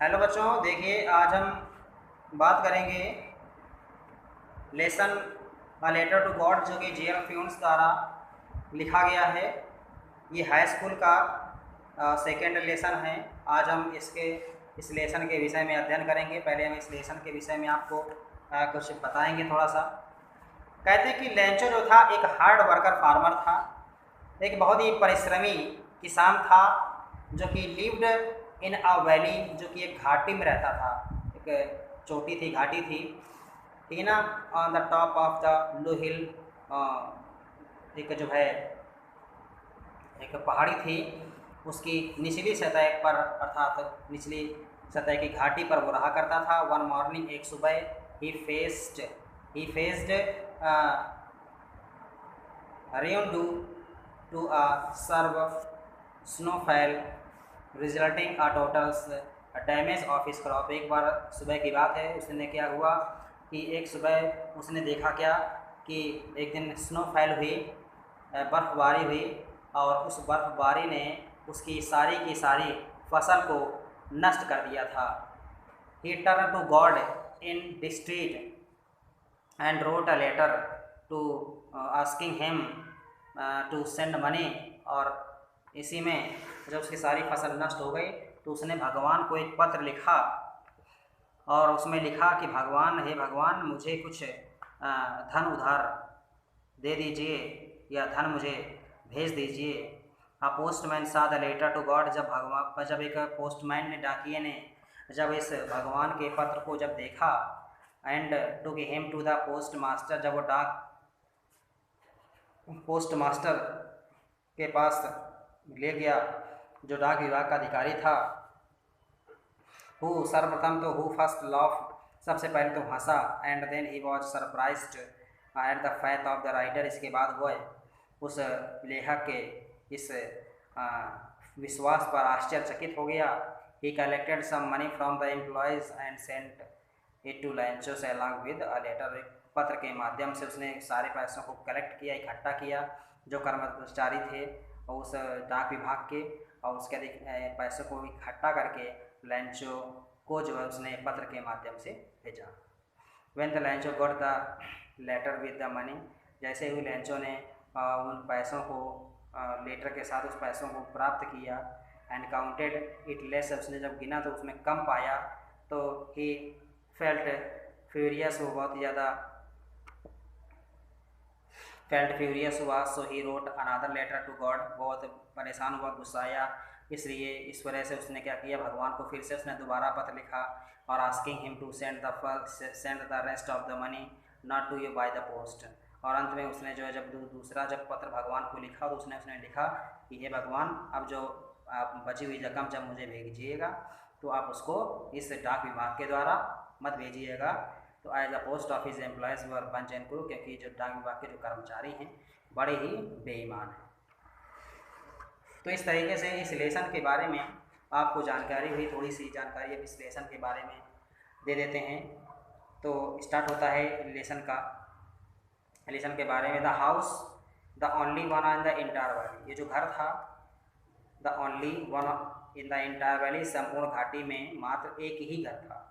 Hello बच्चों, देखिए आज हम बात करेंगे lesson a letter to God, जो कि जे एल फ्यून्स द्वारा लिखा गया है। ये हाई स्कूल का सेकेंड लेसन है। आज हम इस लेसन के विषय में अध्ययन करेंगे। पहले हम इस लेसन के विषय में आपको कुछ बताएंगे थोड़ा सा। कहते हैं कि लेंचो जो था एक हार्ड वर्कर फार्मर था, एक बहुत ही परिश्रमी किसान था, जो कि लिव्ड इन अ वैली, जो कि एक घाटी में रहता था। एक चोटी थी, घाटी थी, ठीक है ना। On the top of the low hill, एक जो है एक पहाड़ी थी, उसकी निचली सतह पर, अर्थात निचली सतह की घाटी पर वो रहा करता था। वन मॉर्निंग, एक सुबह, ही faced Reundu to a serve snowfall resulting a total damage of his crop. एक बार सुबह की बात है, उसने क्या हुआ कि एक सुबह उसने देखा क्या कि एक दिन स्नोफॉल हुई, बर्फ़बारी हुई, और उस बर्फ़बारी ने उसकी सारी की सारी फसल को नष्ट कर दिया था। He turn to God in distress and wrote a letter to asking him to send money। और इसी में जब उसकी सारी फसल नष्ट हो गई तो उसने भगवान को एक पत्र लिखा, और उसमें लिखा कि भगवान, हे भगवान, मुझे कुछ धन उधार दे दीजिए, या धन मुझे भेज दीजिए। आ पोस्टमैन सा द लेटर टू गॉड। जब एक पोस्टमैन ने, डाकिए ने, जब इस भगवान के पत्र को जब देखा, and to him to the post master, जब वो पोस्ट मास्टर के पास ले गया, जो डाक विभाग का अधिकारी था। हु सर्वप्रथम तो हु फर्स्ट लॉफ, सबसे पहले तो हंसा, and then he was surprised at the faith of the writer. इसके बाद वह उस लेखक के इस विश्वास पर आश्चर्यचकित हो गया। He collected some money from the employees and sent it to Lencho along with a letter. एक पत्र के माध्यम से उसने सारे पैसों को कलेक्ट किया, इकट्ठा किया, जो कर्मचारी थे उस डाक विभाग के, और उसके अधिक पैसों को इकट्ठा करके लेंचो को जो है उसने पत्र के माध्यम से भेजा। When the Lencho got the letter with the money, जैसे ही लेंचो ने उन पैसों को लेटर के साथ उस पैसों को प्राप्त किया, एंड काउंटेड इट लेस, उसने जब गिना तो उसमें कम पाया, तो ही फेल्ट फ्यूरियस, वो बहुत ज़्यादा फेल्ट फ्यूरियस हुआ। So he wrote another letter to God, बहुत परेशान हुआ, गुस्साया, इसलिए इस वजह से उसने क्या किया, भगवान को फिर से उसने दोबारा पत्र लिखा, और asking him to send the rest of the money not to you by the post. और अंत में उसने जो है जब दूसरा जब पत्र भगवान को लिखा, तो उसने लिखा कि हे भगवान, अब जो आप बची हुई रकम जब मुझे भेजिएगा, तो आप उसको इस डाक विभाग के द्वारा मत भेजिएगा, तो as a post office employees were punch and crew, क्योंकि जो डाक विभाग के जो कर्मचारी हैं बड़े ही बेईमान हैं। तो इस तरीके से इस लेसन के बारे में आपको जानकारी हुई, थोड़ी सी जानकारी अब इस लेसन के बारे में दे देते हैं। तो स्टार्ट होता है लेसन के बारे में। The house the only one on the entire valley, ये जो घर था, the only one in the entire valley, संपूर्ण घाटी में मात्र एक ही घर था,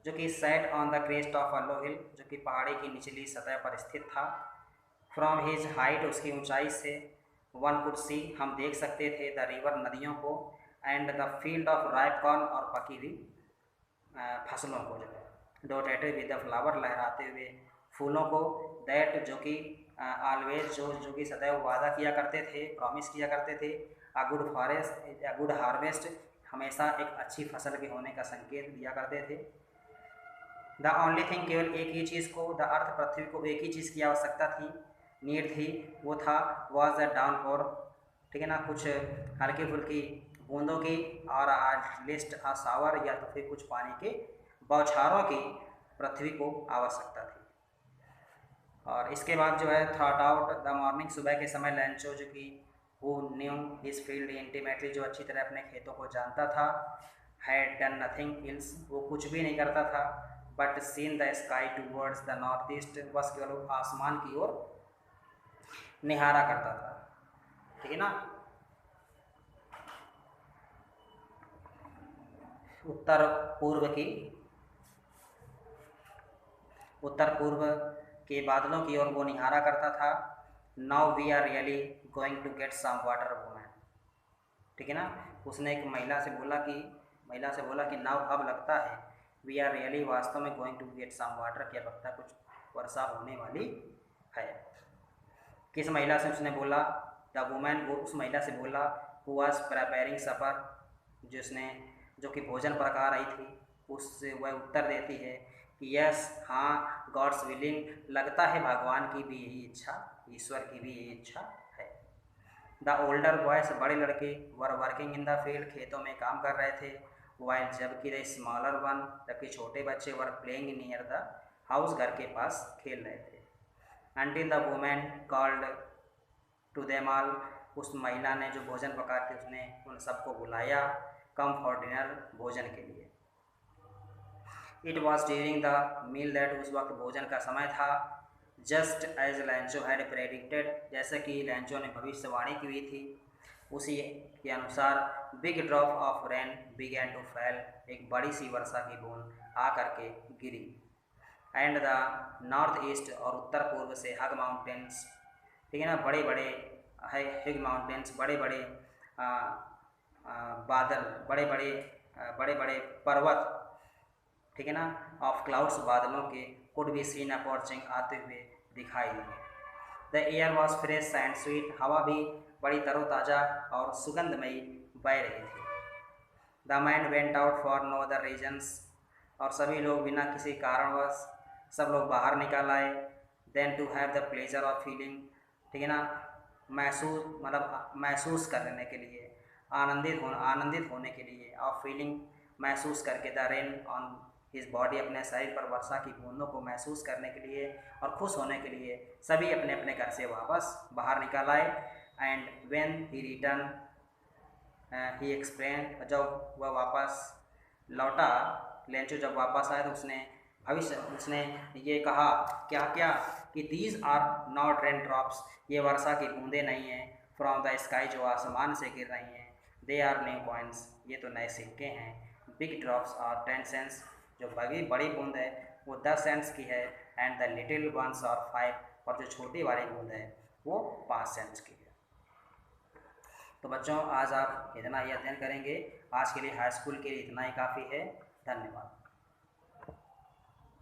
जो कि set on the crest of a low hill, जो कि पहाड़ी की निचली सतह पर स्थित था। फ्रॉम हिज हाइट, उसकी ऊंचाई से, वन कुड सी, हम देख सकते थे, द रिवर, नदियों को, and the field of ripe corn, और पकी हुई फसलों को, जो है डोटेटेड विद द फ्लावर, लहराते हुए फूलों को, दैट, जो कि ऑलवेज, जो कि सदैव वादा किया करते थे, प्रॉमिस किया करते थे, अ गुड हार्वेस्ट, हमेशा एक अच्छी फसल के होने का संकेत दिया करते थे। द ओनली थिंग, केवल एक ही चीज़ को, द अर्थ, पृथ्वी को एक ही चीज़ की आवश्यकता थी, नीड थी, वो था, वॉज द डाउनपोर, ठीक है ना, कुछ हल्की फुल्की बूंदों की, और लिस्ट आ सावर, या तो फिर कुछ पानी के बौछारों की पृथ्वी को आवश्यकता थी। और इसके बाद जो है थॉट आउट द मॉर्निंग, सुबह के समय लेंचो, जो कि who knew his field intimately, जो अच्छी तरह अपने खेतों को जानता था, हैड डन नथिंग एल्स, वो कुछ भी नहीं करता था, but seen the sky towards the north east, बस केवल आसमान की ओर निहारा करता था, ठीक है ना। उत्तर पूर्व की उत्तर पूर्व के बादलों की ओर वो निहारा करता था। Now we are really going to get some water woman. ठीक है ना। उसने एक महिला से बोला कि नाउ अब लगता है, वी आर रियली वास्तव में going to get some water, क्या लगता है कुछ वर्षा होने वाली है। किस महिला से उसने बोला? द वुमेन, वो उस महिला से बोला हु वॉज प्रिपेयरिंग सफर, जो कि भोजन पका रही थी। उससे वह उत्तर देती है कि यस, हाँ, गॉड्स विलिंग, लगता है भगवान की भी यही इच्छा, ईश्वर की भी यही इच्छा है। द ओल्डर बॉयज, बड़े लड़के, were working in the field, खेतों में काम कर रहे थे। वाइल, जबकि द स्मॉलर वन, जबकि छोटे बच्चे, were playing near the house, घर के पास खेल रहे थे। Until the woman called to them all, उस महिला ने जो भोजन पकाती उसने उन सबको बुलाया, कम फॉर डिनर, भोजन के लिए। It was during the meal that, उस वक्त भोजन का समय था। Just as Lencho had predicted, जैसे कि लैंचो ने भविष्यवाणी की हुई थी, उसी के अनुसार big drop of rain began to fall, एक बड़ी सी वर्षा की बूंद आ करके गिरी। एंड द नॉर्थ ईस्ट, और उत्तर पूर्व से हग माउंटेन्स, ठीक है ना, बड़े बड़े हिग माउंटेन्स, बड़े बड़े बादल, बड़े बड़े पर्वत, ठीक है ना, ऑफ क्लाउड्स, बादलों के, कुड बी सीन अपॉर्चिंग, आते हुए दिखाई दिए। The air was fresh and sweet, हवा भी बड़ी तरोताज़ा और सुगंधमयी बह रही थी। The man went out for no other reasons, और सभी लोग बिना किसी कारणवश सब लोग बाहर निकल आए। Then to have the pleasure of feeling, ठीक है ना, महसूस करने के लिए, आनंदित होने के लिए, ऑफ फीलिंग, महसूस करके, the rain on his body, अपने शरीर पर वर्षा की बूंदों को महसूस करने के लिए और खुश होने के लिए सभी अपने अपने घर से वापस बाहर निकल आए। And when he return he explain, जब वह वापस लौटा, लेंचो जब वापस आया तो उसने ये कहा, क्या क्या, कि these are not rain drops, ये वर्षा की बूंदें नहीं हैं, फ्रॉम द स्काई, जो आसमान से गिर रही हैं, दे आर न्यू कॉइन्स, ये तो नए सिक्के हैं। बिग ड्रॉप्स आर 10 सेंट्स, जो बड़ी बूंद है वो 10 सेंट्स की है। And the little ones are 5, और जो छोटी वाली बूंद है वो 5 सेंट्स की है। तो बच्चों, आज आप इतना ही अध्ययन करेंगे। आज के लिए हाई स्कूल के लिए इतना ही काफ़ी है। धन्यवाद।